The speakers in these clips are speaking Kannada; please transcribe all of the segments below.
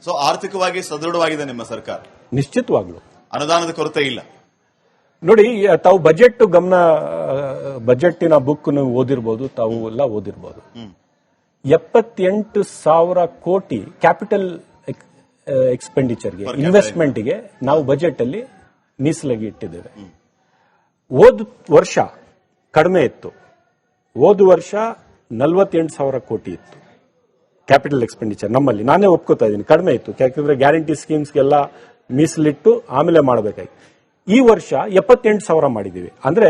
ಸೊ ಆರ್ಥಿಕವಾಗಿ ಸದೃಢವಾಗಿದೆ ನಿಮ್ಮ ಸರ್ಕಾರ, ನಿಶ್ಚಿತವಾಗ್ಲು ಅನುದಾನದ ಕೊರತೆ ಇಲ್ಲ. ನೋಡಿ, ತಾವು ಬಜೆಟ್ಟಿನ ಬುಕ್ ನೀವು ಓದಿರ್ಬೋದು, ತಾವು ಎಲ್ಲ ಓದಿರ್ಬೋದು. 78,000 ಕೋಟಿ ಕ್ಯಾಪಿಟಲ್ ಎಕ್ಸ್ಪೆಂಡಿಚರ್ಗೆ, ಇನ್ವೆಸ್ಟ್ಮೆಂಟ್ಗೆ ನಾವು ಬಜೆಟ್ ಅಲ್ಲಿ ಮೀಸಲಾಗಿ ಇಟ್ಟಿದ್ದೇವೆ. ಹೋದ ವರ್ಷ ಕಡಿಮೆ ಇತ್ತು. ಹೋದ ವರ್ಷ 48,000 ಕೋಟಿ ಇತ್ತು ಕ್ಯಾಪಿಟಲ್ ಎಕ್ಸ್ಪೆಂಡಿಚರ್ ನಮ್ಮಲ್ಲಿ. ನಾನೇ ಒಪ್ಕೋತಾ ಇದ್ದೀನಿ, ಕಡಿಮೆ ಇತ್ತು. ಯಾಕಂದ್ರೆ ಗ್ಯಾರಂಟಿ ಸ್ಕೀಮ್ಸ್ಗೆಲ್ಲ ಮೀಸಲಿಟ್ಟು ಆಮೇಲೆ ಮಾಡಬೇಕಾಗಿ. ಈ ವರ್ಷ 78,000 ಮಾಡಿದೀವಿ. ಅಂದ್ರೆ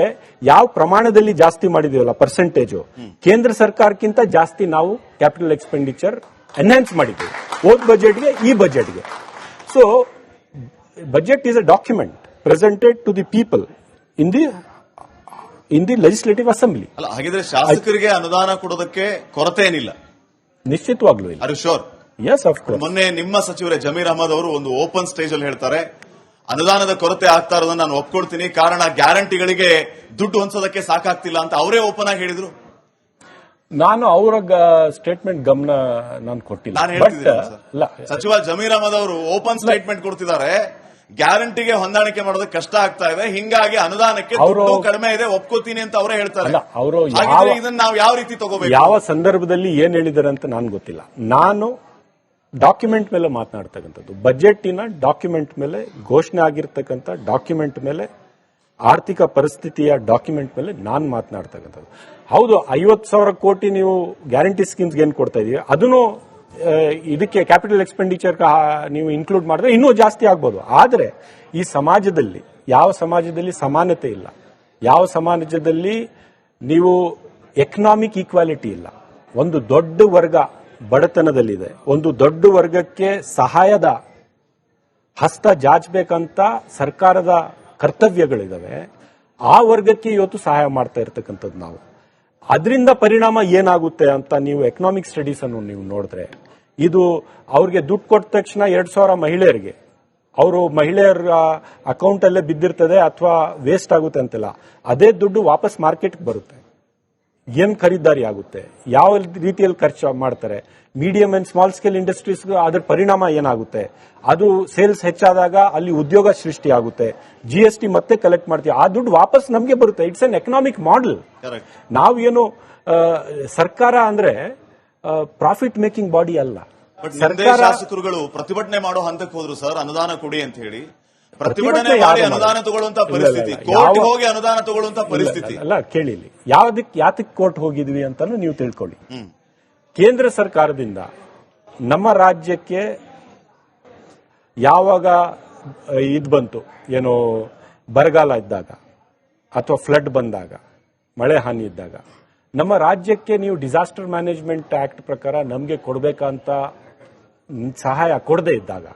ಯಾವ ಪ್ರಮಾಣದಲ್ಲಿ ಜಾಸ್ತಿ ಮಾಡಿದೀವಲ್ಲ ಪರ್ಸೆಂಟೇಜು, ಕೇಂದ್ರ ಸರ್ಕಾರಕ್ಕಿಂತ ಜಾಸ್ತಿ ನಾವು ಕ್ಯಾಪಿಟಲ್ ಎಕ್ಸ್ಪೆಂಡಿಚರ್ ಎನ್ಹಾನ್ಸ್ ಮಾಡಿದ್ದೀವಿ ಹೋದ ಬಜೆಟ್ಗೆ ಈ ಬಜೆಟ್ಗೆ. So budget is a document presented to the people in the legislative assembly. ಅಲ್ಲ, ಹಾಗಿದ್ರೆ ಶಾಸಕರಿಗೆ ಅನುದಾನ ಕೊಡೋದಕ್ಕೆ ಕೊರತೆ ಏನಿಲ್ಲ? ನಿಶ್ಚಿತವಾಗ್ಲೂ ಇಲ್ಲ. Are you sure? Yes, of course. ಮೊನ್ನೆ ನಿಮ್ಮ ಸಚಿವರೇ ಜಮೀರ್ ಅಹಮದ್ ಅವರು ಒಂದು ಓಪನ್ ಸ್ಟೇಜ್ ಅಲ್ಲಿ ಹೇಳ್ತಾರೆ, ಅನುದಾನದ ಕೊರತೆ ಆಗ್ತಾ ಇರೋದನ್ನ ನಾನು ಒಪ್ಕೊಳ್ತೀನಿ, ಕಾರಣ ಗ್ಯಾರಂಟಿಗಳಿಗೆ ದುಡ್ಡು ಹೊಂದೋದಕ್ಕೆ ಸಾಕಾಗ್ತಿಲ್ಲ ಅಂತ ಅವರೇ ಓಪನ್ ಆಗಿ ಹೇಳಿದ್ರು. ನಾನು ಅವರ ಸ್ಟೇಟ್ಮೆಂಟ್ ಗಮನ ನಾನು ಕೊಟ್ಟಿಲ್ಲ. ನಾನು ಹೇಳ್ತಿದ್ದೀನಿ ಸಚಿವ ಜಮೀರ್ ಅಹಮದ್ ಅವರು ಓಪನ್ ಸ್ಟೇಟ್ಮೆಂಟ್ ಕೊಡ್ತಿದ್ದಾರೆ, ಗ್ಯಾರಂಟಿಗೆ ಹೊಂದಾಣಿಕೆ ಮಾಡೋದಕ್ಕೆ ಕಷ್ಟ ಆಗ್ತಾ ಇದೆ, ಹಿಂಗಾಗಿ ಅನುದಾನಕ್ಕೆ ದುಡ್ಡು ಕಡಿಮೆ ಇದೆ, ಒಪ್ಕೋತೀನಿ ಅಂತ ಅವರೇ ಹೇಳ್ತಾರೆ. ಅವರು ಇದನ್ನ ನಾವು ಯಾವ ರೀತಿ ತಗೋಬೇಕು? ಯಾವ ಸಂದರ್ಭದಲ್ಲಿ ಏನ್ ಹೇಳಿದಾರೆ ಅಂತ ನನ್ಗೆ ಗೊತ್ತಿಲ್ಲ. ನಾನು ಡಾಕ್ಯುಮೆಂಟ್ ಮೇಲೆ ಮಾತನಾಡ್ತಕ್ಕಂಥದ್ದು, ಬಜೆಟಿನ ಡಾಕ್ಯುಮೆಂಟ್ ಮೇಲೆ, ಘೋಷಣೆ ಆಗಿರ್ತಕ್ಕಂಥ ಡಾಕ್ಯುಮೆಂಟ್ ಮೇಲೆ, ಆರ್ಥಿಕ ಪರಿಸ್ಥಿತಿಯ ಡಾಕ್ಯುಮೆಂಟ್ ಮೇಲೆ ನಾನು ಮಾತನಾಡ್ತಕ್ಕಂಥದ್ದು. ಹೌದು, 50,000 ಕೋಟಿ ನೀವು ಗ್ಯಾರಂಟಿ ಸ್ಕೀಮ್ಸ್ಗೆ ಏನ್ ಕೊಡ್ತಾ ಇದೀವಿ, ಅದನ್ನು ಇದಕ್ಕೆ ಕ್ಯಾಪಿಟಲ್ ಎಕ್ಸ್ಪೆಂಡಿಚರ್ ನೀವು ಇನ್ಕ್ಲೂಡ್ ಮಾಡಿದ್ರೆ ಇನ್ನೂ ಜಾಸ್ತಿ ಆಗ್ಬೋದು. ಆದರೆ ಈ ಸಮಾಜದಲ್ಲಿ ಯಾವ ಸಮಾಜದಲ್ಲಿ ಸಮಾನತೆ ಇಲ್ಲ, ಯಾವ ಸಮಾಜದಲ್ಲಿ ನೀವು ಎಕನಾಮಿಕ್ ಈಕ್ವಾಲಿಟಿ ಇಲ್ಲ, ಒಂದು ದೊಡ್ಡ ವರ್ಗ ಬಡತನದಲ್ಲಿದೆ, ಒಂದು ದೊಡ್ಡ ವರ್ಗಕ್ಕೆ ಸಹಾಯದ ಹಸ್ತ ಜಾಚಬೇಕಂತ ಸರ್ಕಾರದ ಕರ್ತವ್ಯಗಳಿದಾವೆ, ಆ ವರ್ಗಕ್ಕೆ ಇವತ್ತು ಸಹಾಯ ಮಾಡ್ತಾ ಇರತಕ್ಕಂಥದ್ದು ನಾವು. ಅದರಿಂದ ಪರಿಣಾಮ ಏನಾಗುತ್ತೆ ಅಂತ ನೀವು ಎಕನಾಮಿಕ್ ಸ್ಟಡೀಸ್ ಅನ್ನು ನೀವು ನೋಡಿದ್ರೆ, ಇದು ಅವ್ರಿಗೆ ದುಡ್ಡು ಕೊಟ್ಟ ತಕ್ಷಣ 2,000 ಮಹಿಳೆಯರಿಗೆ ಅವರು ಮಹಿಳೆಯರ ಅಕೌಂಟ್ ಅಲ್ಲೇ ಬಿದ್ದಿರ್ತದೆ ಅಥವಾ ವೇಸ್ಟ್ ಆಗುತ್ತೆ ಅಂತೆಲ್ಲ, ಅದೇ ದುಡ್ಡು ವಾಪಸ್ ಮಾರ್ಕೆಟ್ಗೆ ಬರುತ್ತೆ. ಏನ್ ಖರೀದಾರಿ ಆಗುತ್ತೆ, ಯಾವ ರೀತಿಯಲ್ಲಿ ಖರ್ಚು ಮಾಡ್ತಾರೆ, medium and small scale industries ಅದರ ಪರಿಣಾಮ ಏನಾಗುತ್ತೆ, ಅದು ಸೇಲ್ಸ್ ಹೆಚ್ಚಾದಾಗ ಅಲ್ಲಿ ಉದ್ಯೋಗ ಸೃಷ್ಟಿ ಆಗುತ್ತೆ, GST ಮತ್ತೆ ಕಲೆಕ್ಟ್ ಮಾಡ್ತೀವಿ, ಆ ದುಡ್ಡು ವಾಪಸ್ ನಮಗೆ ಬರುತ್ತೆ. It's an economic model. ನಾವೇನು ಸರ್ಕಾರ ಅಂದ್ರೆ ಪ್ರಾಫಿಟ್ ಮೇಕಿಂಗ್ ಬಾಡಿ ಅಲ್ಲ. ಶಾಸಕರುಗಳು ಪ್ರತಿಭಟನೆ ಮಾಡೋ ಹಂತಕ್ಕೆ ಹೋದ್ರು ಸರ್, ಅನುದಾನ ಕೊಡಿ ಅಂತ ಹೇಳಿ. ಪ್ರತಿಭಟನೆ ಮಾಡಿ ಅನುದಾನ ತಗೊಳ್ಳುವಂತ ಪರಿಸ್ಥಿತಿ, ಕೋರ್ಟ್ ಹೋಗಿ ಅನುದಾನ ತಗೊಳ್ಳುವಂತ ಪರಿಸ್ಥಿತಿ ಅಲ್ಲ. ಕೇಳಿಲಿ, ಯಾತಕ್ಕೆ ಕೋರ್ಟ್ ಹೋಗಿದ್ವಿ ಅಂತಾನು ನೀವು ತಿಳ್ಕೊಳ್ಳಿ. ಕೇಂದ್ರ ಸರ್ಕಾರದಿಂದ ನಮ್ಮ ರಾಜ್ಯಕ್ಕೆ ಯಾವಾಗ ಇದು ಬಂತು, ಏನೋ ಬರಗಾಲ ಇದ್ದಾಗ ಅಥವಾ ಫ್ಲಡ್ ಬಂದಾಗ, ಮಳೆ ಹಾನಿ ಇದ್ದಾಗ, ನಮ್ಮ ರಾಜ್ಯಕ್ಕೆ ನೀವು ಡಿಸಾಸ್ಟರ್ ಮ್ಯಾನೇಜ್ಮೆಂಟ್ ಆಕ್ಟ್ ಪ್ರಕಾರ ನಮಗೆ ಕೊಡಬೇಕಂತ ಸಹಾಯ ಕೊಡದೇ ಇದ್ದಾಗ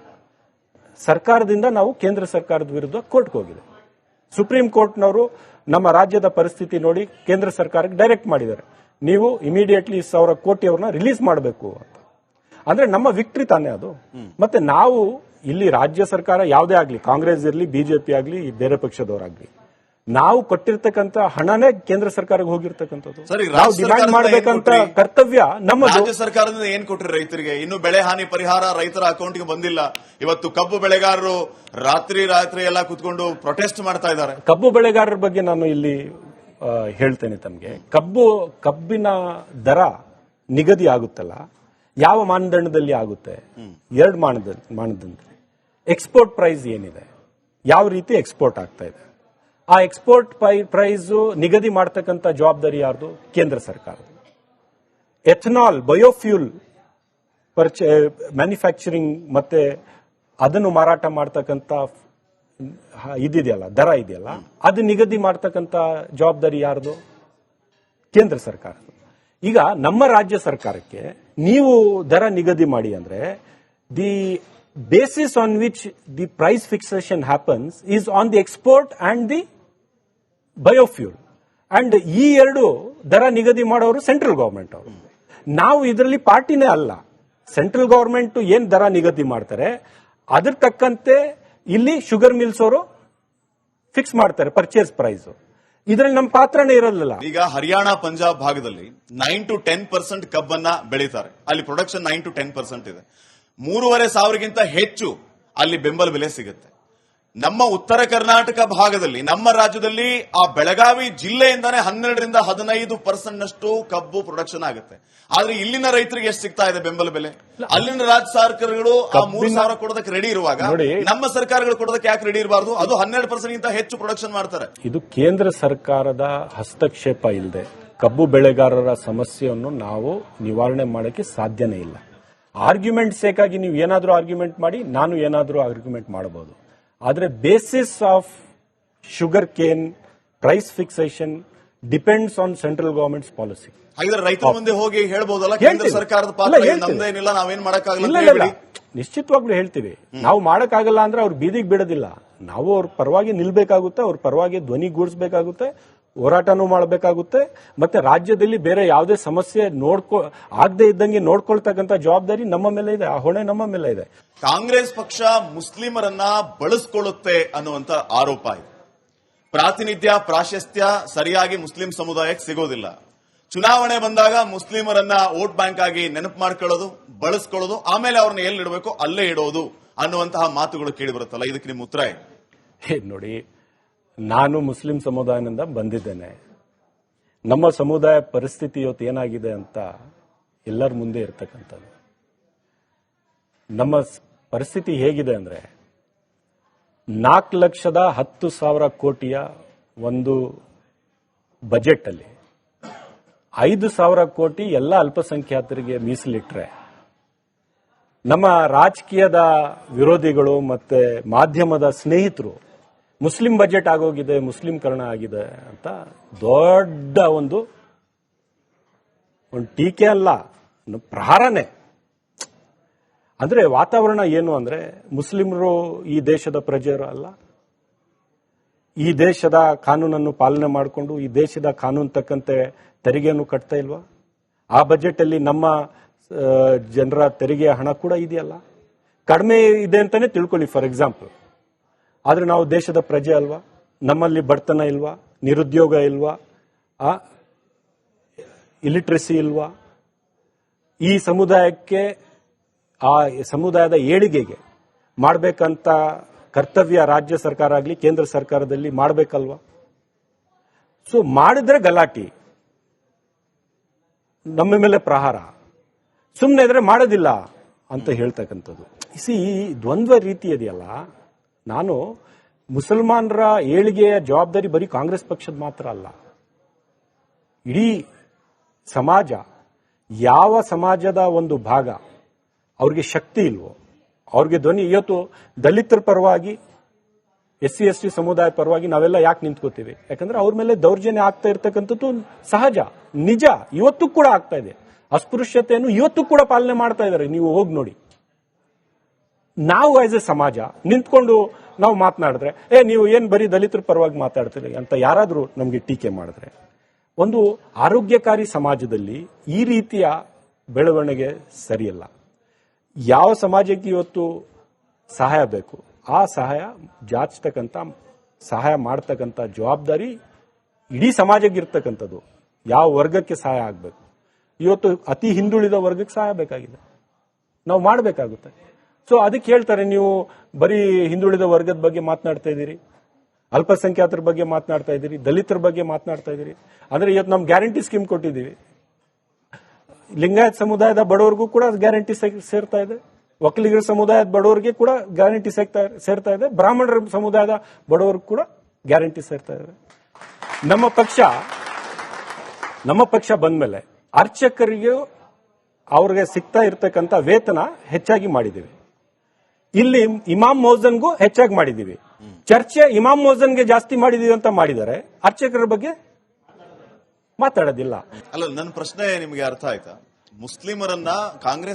ಸರ್ಕಾರದಿಂದ ನಾವು ಕೇಂದ್ರ ಸರ್ಕಾರದ ವಿರುದ್ಧ ಕೋರ್ಟ್ಗೆ ಹೋಗಿದೆ. ಸುಪ್ರೀಂ ಕೋರ್ಟ್ನವರು ನಮ್ಮ ರಾಜ್ಯದ ಪರಿಸ್ಥಿತಿ ನೋಡಿ ಕೇಂದ್ರ ಸರ್ಕಾರಕ್ಕೆ ಡೈರೆಕ್ಟ್ ಮಾಡಿದ್ದಾರೆ, ನೀವು ಇಮಿಡಿಯೇಟ್ಲಿ 1,000 ಕೋಟಿ ಅವ್ರನ್ನ ರಿಲೀಸ್ ಮಾಡಬೇಕು ಅಂತ. ಅಂದ್ರೆ ನಮ್ಮ ವಿಕ್ಟ್ರಿ ತಾನೇ ಅದು. ಮತ್ತೆ ನಾವು ಇಲ್ಲಿ ರಾಜ್ಯ ಸರ್ಕಾರ ಯಾವುದೇ ಆಗ್ಲಿ, ಕಾಂಗ್ರೆಸ್ ಇರಲಿ, ಬಿಜೆಪಿ ಆಗ್ಲಿ, ಬೇರೆ ಪಕ್ಷದವರಾಗ್ಲಿ, ನಾವು ಕೊಟ್ಟಿರ್ತಕ್ಕಂಥ ಹಣನೇ ಕೇಂದ್ರ ಸರ್ಕಾರಕ್ಕೆ ಹೋಗಿರ್ತಕ್ಕಂಥದ್ದು. ನಾವು ಡಿಮ್ಯಾಂಡ್ ಮಾಡಬೇಕಂತ ಕರ್ತವ್ಯ ನಮ್ಮ. ರಾಜ್ಯ ಸರ್ಕಾರದಿಂದ ಏನ್ ಕೊಟ್ರಿ ರೈತರಿಗೆ? ಇನ್ನು ಬೆಳೆ ಹಾನಿ ಪರಿಹಾರ ರೈತರ ಅಕೌಂಟ್ಗೆ ಬಂದಿಲ್ಲ. ಇವತ್ತು ಕಬ್ಬು ಬೆಳೆಗಾರರು ರಾತ್ರಿ ಎಲ್ಲ ಕುತ್ಕೊಂಡು ಪ್ರೊಟೆಸ್ಟ್ ಮಾಡ್ತಾ ಇದ್ದಾರೆ. ಕಬ್ಬು ಬೆಳೆಗಾರರ ಬಗ್ಗೆ ನಾನು ಇಲ್ಲಿ ಹೇಳ್ತೇನೆ ತಮಗೆ. ಕಬ್ಬಿನ ದರ ನಿಗದಿ ಆಗುತ್ತಲ್ಲ, ಯಾವ ಮಾನದಂಡದಲ್ಲಿ ಆಗುತ್ತೆ? 2 ಮಾನದಂಡ. ಎಕ್ಸ್ಪೋರ್ಟ್ ಪ್ರೈಸ್ ಏನಿದೆ, ಯಾವ ರೀತಿ ಎಕ್ಸ್ಪೋರ್ಟ್ ಆಗ್ತಾ ಇದೆ, ಆ ಎಕ್ಸ್ಪೋರ್ಟ್ ಪ್ರೈಸ್ ನಿಗದಿ ಮಾಡತಕ್ಕಂಥ ಜವಾಬ್ದಾರಿ ಯಾರ್ದು? ಕೇಂದ್ರ ಸರ್ಕಾರದ. ಎಥನಾಲ್, ಬಯೋಫ್ಯೂಲ್ ಮ್ಯಾನುಫ್ಯಾಕ್ಚರಿಂಗ್ ಮತ್ತೆ ಅದನ್ನು ಮಾರಾಟ ಮಾಡತಕ್ಕಂಥ ಇದೆಯಲ್ಲ, ದರ ಇದೆಯಲ್ಲ, ಅದು ನಿಗದಿ ಮಾಡತಕ್ಕಂಥ ಜವಾಬ್ದಾರಿ ಯಾರ್ದು? ಕೇಂದ್ರ ಸರ್ಕಾರದ. ಈಗ ನಮ್ಮ ರಾಜ್ಯ ಸರ್ಕಾರಕ್ಕೆ ನೀವು ದರ ನಿಗದಿ ಮಾಡಿ ಅಂದ್ರೆ, the basis on which the price fixation happens is on the export and the biofuel. And ಈ 2 ದರ ನಿಗದಿ ಮಾಡೋರು ಸೆಂಟ್ರಲ್ ಗವರ್ಮೆಂಟ್ ಅವರು. ನಾವು ಇದರಲ್ಲಿ ಪಾರ್ಟಿನೇ ಅಲ್ಲ. ಸೆಂಟ್ರಲ್ ಗವರ್ಮೆಂಟ್ ಏನ್ ದರ ನಿಗದಿ ಮಾಡ್ತಾರೆ ಅದ್ರ ತಕ್ಕಂತೆ ಇಲ್ಲಿ ಶುಗರ್ ಮಿಲ್ಸ್ ಅವರು ಫಿಕ್ಸ್ ಮಾಡ್ತಾರೆ ಪರ್ಚೇಸ್ ಪ್ರೈಸ್. ಇದರಲ್ಲಿ ನಮ್ಮ ಪಾತ್ರನೇ ಇರಲಿಲ್ಲ. ಈಗ ಹರಿಯಾಣ, ಪಂಜಾಬ್ ಭಾಗದಲ್ಲಿ 9 to 10% ಕಬ್ಬನ್ನ ಬೆಳೀತಾರೆ. ಅಲ್ಲಿ ಪ್ರೊಡಕ್ಷನ್ 9 to 10% ಇದೆ. 3,500ಗಿಂತ ಹೆಚ್ಚು ಅಲ್ಲಿ ಬೆಂಬಲ ಬೆಲೆ ಸಿಗುತ್ತೆ. ನಮ್ಮ ಉತ್ತರ ಕರ್ನಾಟಕ ಭಾಗದಲ್ಲಿ, ನಮ್ಮ ರಾಜ್ಯದಲ್ಲಿ ಆ ಬೆಳಗಾವಿ ಜಿಲ್ಲೆಯಿಂದಾನೇ 12-15% ನಷ್ಟು ಕಬ್ಬು ಪ್ರೊಡಕ್ಷನ್ ಆಗುತ್ತೆ. ಆದ್ರೆ ಇಲ್ಲಿನ ರೈತರಿಗೆ ಎಷ್ಟು ಸಿಗ್ತಾ ಇದೆ ಬೆಂಬಲ ಬೆಲೆ? ಅಲ್ಲಿನ ರಾಜ್ಯ ಸರ್ಕಾರಗಳು ಆ 3,000 ಕೊಡೋದಕ್ಕೆ ರೆಡಿ ಇರುವಾಗ ನಮ್ಮ ಸರ್ಕಾರಗಳು ಕೊಡೋದಕ್ಕೆ ಯಾಕೆ ರೆಡಿ ಇರಬಾರ್ದು? ಅದು 12%ಗಿಂತ ಹೆಚ್ಚು ಪ್ರೊಡಕ್ಷನ್ ಮಾಡ್ತಾರೆ. ಇದು ಕೇಂದ್ರ ಸರ್ಕಾರದ ಹಸ್ತಕ್ಷೇಪ ಇಲ್ಲದೆ ಕಬ್ಬು ಬೆಳೆಗಾರರ ಸಮಸ್ಯೆಯನ್ನು ನಾವು ನಿವಾರಣೆ ಮಾಡಕ್ಕೆ ಸಾಧ್ಯನೇ ಇಲ್ಲ. ಆರ್ಗ್ಯುಮೆಂಟ್ ಸೇಕಾಗಿ ನೀವು ಏನಾದರೂ ಆರ್ಗ್ಯುಮೆಂಟ್ ಮಾಡಿ, ನಾನು ಏನಾದರೂ ಆರ್ಗ್ಯುಮೆಂಟ್ ಮಾಡಬಹುದು. ಆದರೆ basis of sugar cane price fixation depends on central government's policy. ಹಾಗಿದ್ರೆ ರೈತರ ಮುಂದೆ ಹೋಗಿ ಹೇಳ್ಬೋದಲ್ಲ, ಕೇಂದ್ರ ಸರ್ಕಾರದ ಪಾತ್ರ ನಮ್ದೇನಿಲ್ಲ, ನಾವೇನ್ ಮಾಡಕ್ಕಾಗಲ್ಲ. ನಿಶ್ಚಿತವಾಗ್ಲೂ ಹೇಳ್ತೀವಿ. ನಾವು ಮಾಡಕ್ಕಾಗಲ್ಲ ಅಂದ್ರೆ ಅವ್ರು ಬೀದಿಗೆ ಬಿಡೋದಿಲ್ಲ. ನಾವು ಅವ್ರ ಪರವಾಗಿ ನಿಲ್ಬೇಕಾಗುತ್ತೆ, ಅವ್ರ ಪರವಾಗಿ ಧ್ವನಿಗೂಡಿಸಬೇಕಾಗುತ್ತೆ, ಹೋರಾಟನೂ ಮಾಡಬೇಕಾಗುತ್ತೆ. ಮತ್ತೆ ರಾಜ್ಯದಲ್ಲಿ ಬೇರೆ ಯಾವುದೇ ಸಮಸ್ಯೆ ಆಗದೆ ಇದ್ದಂಗೆ ನೋಡ್ಕೊಳ್ತಕ್ಕಂಥ ಜವಾಬ್ದಾರಿ ನಮ್ಮ ಮೇಲೆ ಇದೆ, ಆ ಹೊಣೆ ನಮ್ಮ ಮೇಲೆ ಇದೆ. ಕಾಂಗ್ರೆಸ್ ಪಕ್ಷ ಮುಸ್ಲಿಮರನ್ನ ಬಳಸ್ಕೊಳ್ಳುತ್ತೆ ಅನ್ನುವಂತ ಆರೋಪ ಇದೆ. ಪ್ರಾತಿನಿಧ್ಯ, ಪ್ರಾಶಸ್ತ್ಯ ಸರಿಯಾಗಿ ಮುಸ್ಲಿಂ ಸಮುದಾಯಕ್ಕೆ ಸಿಗೋದಿಲ್ಲ. ಚುನಾವಣೆ ಬಂದಾಗ ಮುಸ್ಲಿಮರನ್ನ ವೋಟ್ ಬ್ಯಾಂಕ್ ಆಗಿ ನೆನಪು ಮಾಡ್ಕೊಳ್ಳೋದು, ಬಳಸ್ಕೊಳ್ಳೋದು, ಆಮೇಲೆ ಅವ್ರನ್ನ ಎಲ್ಲಿಡಬೇಕು ಅಲ್ಲೇ ಇಡೋದು ಅನ್ನುವಂತಹ ಮಾತುಗಳು ಕೇಳಿ ಬರುತ್ತಲ್ಲ, ಇದಕ್ಕೆ ನಿಮ್ಮ ಉತ್ತರ ಏನು? ನೋಡಿ, ನಾನು ಮುಸ್ಲಿಂ ಸಮುದಾಯದಿಂದ ಬಂದಿದ್ದೇನೆ. ನಮ್ಮ ಸಮುದಾಯ ಪರಿಸ್ಥಿತಿ ಇವತ್ತು ಏನಾಗಿದೆ ಅಂತ ಎಲ್ಲರ ಮುಂದೆ ಇರ್ತಕ್ಕಂಥದ್ದು. ನಮ್ಮ ಪರಿಸ್ಥಿತಿ ಹೇಗಿದೆ ಅಂದ್ರೆ 4,10,000 ಕೋಟಿಯ ಒಂದು ಬಜೆಟ್ ಅಲ್ಲಿ 5,000 ಕೋಟಿ ಎಲ್ಲ ಅಲ್ಪಸಂಖ್ಯಾತರಿಗೆ ಮೀಸಲಿಟ್ರೆ, ನಮ್ಮ ರಾಜಕೀಯದ ವಿರೋಧಿಗಳು ಮತ್ತೆ ಮಾಧ್ಯಮದ ಸ್ನೇಹಿತರು ಮುಸ್ಲಿಂ ಬಜೆಟ್ ಆಗೋಗಿದೆ, ಮುಸ್ಲಿಂಕರಣ ಆಗಿದೆ ಅಂತ ದೊಡ್ಡ ಒಂದು ಟೀಕೆ ಅಲ್ಲ, ಪ್ರಹಾರನೇ. ಅಂದ್ರೆ ವಾತಾವರಣ ಏನು ಅಂದ್ರೆ, ಮುಸ್ಲಿಮರು ಈ ದೇಶದ ಪ್ರಜೆಯರು ಅಲ್ಲ, ಈ ದೇಶದ ಕಾನೂನನ್ನು ಪಾಲನೆ ಮಾಡಿಕೊಂಡು ಈ ದೇಶದ ಕಾನೂನು ತಕ್ಕಂತೆ ತೆರಿಗೆಯನ್ನು ಕಟ್ತಾ ಇಲ್ವಾ? ಆ ಬಜೆಟ್ ಅಲ್ಲಿ ನಮ್ಮ ಜನರ ತೆರಿಗೆಯ ಹಣ ಕೂಡ ಇದೆಯಲ್ಲ, ಕಡಿಮೆ ಇದೆ ಅಂತಾನೆ ತಿಳ್ಕೊಳ್ಳಿ ಫಾರ್ ಎಕ್ಸಾಂಪಲ್. ಆದ್ರೆ ನಾವು ದೇಶದ ಪ್ರಜೆ ಅಲ್ವಾ? ನಮ್ಮಲ್ಲಿ ಬಡತನ ಇಲ್ವಾ? ನಿರುದ್ಯೋಗ ಇಲ್ವಾ? ಇಲಿಟ್ರಸಿ ಇಲ್ವಾ? ಈ ಸಮುದಾಯಕ್ಕೆ, ಆ ಸಮುದಾಯದ ಏಳಿಗೆಗೆ ಮಾಡಬೇಕಂತ ಕರ್ತವ್ಯ ರಾಜ್ಯ ಸರ್ಕಾರ ಆಗಲಿ ಕೇಂದ್ರ ಸರ್ಕಾರದಲ್ಲಿ ಮಾಡಬೇಕಲ್ವಾ? ಸೊ ಮಾಡಿದ್ರೆ ಗಲಾಟಿ, ನಮ್ಮ ಮೇಲೆ ಪ್ರಹಾರ, ಸುಮ್ಮನೆ ಇದ್ರೆ ಮಾಡೋದಿಲ್ಲ ಅಂತ ಹೇಳ್ತಕ್ಕಂಥದ್ದು. ಈ ದ್ವಂದ್ವ ರೀತಿ ಇದೆಯಲ್ಲ. ನಾನು ಮುಸಲ್ಮಾನರ ಏಳಿಗೆಯ ಜವಾಬ್ದಾರಿ ಬರೀ ಕಾಂಗ್ರೆಸ್ ಪಕ್ಷದ ಮಾತ್ರ ಅಲ್ಲ, ಇಡೀ ಸಮಾಜ, ಯಾವ ಸಮಾಜದ ಒಂದು ಭಾಗ ಅವ್ರಿಗೆ ಶಕ್ತಿ ಇಲ್ವೋ, ಅವ್ರಿಗೆ ಧ್ವನಿ, ಇವತ್ತು ದಲಿತರ ಪರವಾಗಿ, SC/ST ಸಮುದಾಯ ಪರವಾಗಿ ನಾವೆಲ್ಲ ಯಾಕೆ ನಿಂತ್ಕೋತೀವಿ? ಯಾಕಂದ್ರೆ ಅವ್ರ ಮೇಲೆ ದೌರ್ಜನ್ಯ ಆಗ್ತಾ ಇರ್ತಕ್ಕಂಥದ್ದು ಸಹಜ, ನಿಜ, ಇವತ್ತು ಕೂಡ ಆಗ್ತಾ ಇದೆ. ಅಸ್ಪೃಶ್ಯತೆಯನ್ನು ಇವತ್ತು ಕೂಡ ಪಾಲನೆ ಮಾಡ್ತಾ ಇದ್ದಾರೆ, ನೀವು ಹೋಗಿ ನೋಡಿ. ನಾವು ಆಸ್ ಎ ಸಮಾಜ ನಿಂತ್ಕೊಂಡು ನಾವು ಮಾತನಾಡಿದ್ರೆ, ನೀವು ಏನ್ ಬರೀ ದಲಿತರ ಪರವಾಗಿ ಮಾತಾಡ್ತೀರಿ ಅಂತ ಯಾರಾದ್ರೂ ನಮಗೆ ಟೀಕೆ ಮಾಡಿದ್ರೆ, ಒಂದು ಆರೋಗ್ಯಕಾರಿ ಸಮಾಜದಲ್ಲಿ ಈ ರೀತಿಯ ಬೆಳವಣಿಗೆ ಸರಿಯಲ್ಲ. ಯಾವ ಸಮಾಜಕ್ಕೆ ಇವತ್ತು ಸಹಾಯ ಬೇಕು, ಆ ಸಹಾಯ ಜಾಚತಕ್ಕಂಥ, ಸಹಾಯ ಮಾಡ್ತಕ್ಕಂಥ ಜವಾಬ್ದಾರಿ ಇಡೀ ಸಮಾಜಕ್ಕೆ ಇರ್ತಕ್ಕಂಥದ್ದು. ಯಾವ ವರ್ಗಕ್ಕೆ ಸಹಾಯ ಆಗಬೇಕು, ಇವತ್ತು ಅತಿ ಹಿಂದುಳಿದ ವರ್ಗಕ್ಕೆ ಸಹಾಯ ಬೇಕಾಗಿದೆ, ನಾವು ಮಾಡಬೇಕಾಗುತ್ತೆ. ಸೊ ಅದಕ್ಕೆ ಹೇಳ್ತಾರೆ, ನೀವು ಬರೀ ಹಿಂದುಳಿದ ವರ್ಗದ ಬಗ್ಗೆ ಮಾತನಾಡ್ತಾ ಇದ್ದೀರಿ, ಅಲ್ಪಸಂಖ್ಯಾತರ ಬಗ್ಗೆ ಮಾತನಾಡ್ತಾ ಇದ್ದೀರಿ, ದಲಿತರ ಬಗ್ಗೆ ಮಾತನಾಡ್ತಾ ಇದ್ದೀರಿ. ಅಂದ್ರೆ ಇವತ್ತು ನಾವು ಗ್ಯಾರಂಟಿ ಸ್ಕೀಮ್ ಕೊಟ್ಟಿದ್ದೀವಿ, ಲಿಂಗಾಯತ್ ಸಮುದಾಯದ ಬಡವರಿಗೂ ಕೂಡ ಗ್ಯಾರಂಟಿ ಸೇರ್ತಾ ಇದೆ, ಒಕ್ಕಲಿಗರ ಸಮುದಾಯದ ಬಡವರಿಗೆ ಕೂಡ ಗ್ಯಾರಂಟಿ ಸೇರ್ತಾ ಇದೆ, ಬ್ರಾಹ್ಮಣರ ಸಮುದಾಯದ ಬಡವರಿಗೂ ಕೂಡ ಗ್ಯಾರಂಟಿ ಸೇರ್ತಾ ಇದೆ. ನಮ್ಮ ಪಕ್ಷ ಬಂದ್ಮೇಲೆ ಅರ್ಚಕರಿಗೆ ಅವ್ರಿಗೆ ಸಿಗ್ತಾ ಇರ್ತಕ್ಕಂಥ ವೇತನ ಹೆಚ್ಚಾಗಿ ಮಾಡಿದ್ದೀವಿ. ಇಲ್ಲಿ ಇಮಾಮ್ ಮೌಜನ್ಗೂ ಹೆಚ್ಚಾಗಿ ಮಾಡಿದ್ದೀವಿ. ಚರ್ಚೆ ಇಮಾಮ್ ಮೌಜನ್ಗೆ ಜಾಸ್ತಿ ಮಾಡಿದೀವಿ ಅಂತ ಮಾಡಿದ್ದಾರೆ, ಅರ್ಚಕರ ಬಗ್ಗೆ ಮಾತಾಡೋದಿಲ್ಲ. ಅಲ್ಲ, ನನ್ನ ಪ್ರಶ್ನೆ ನಿಮಗೆ ಅರ್ಥ ಆಯ್ತಾ? ಮುಸ್ಲಿಮರನ್ನ ಕಾಂಗ್ರೆಸ್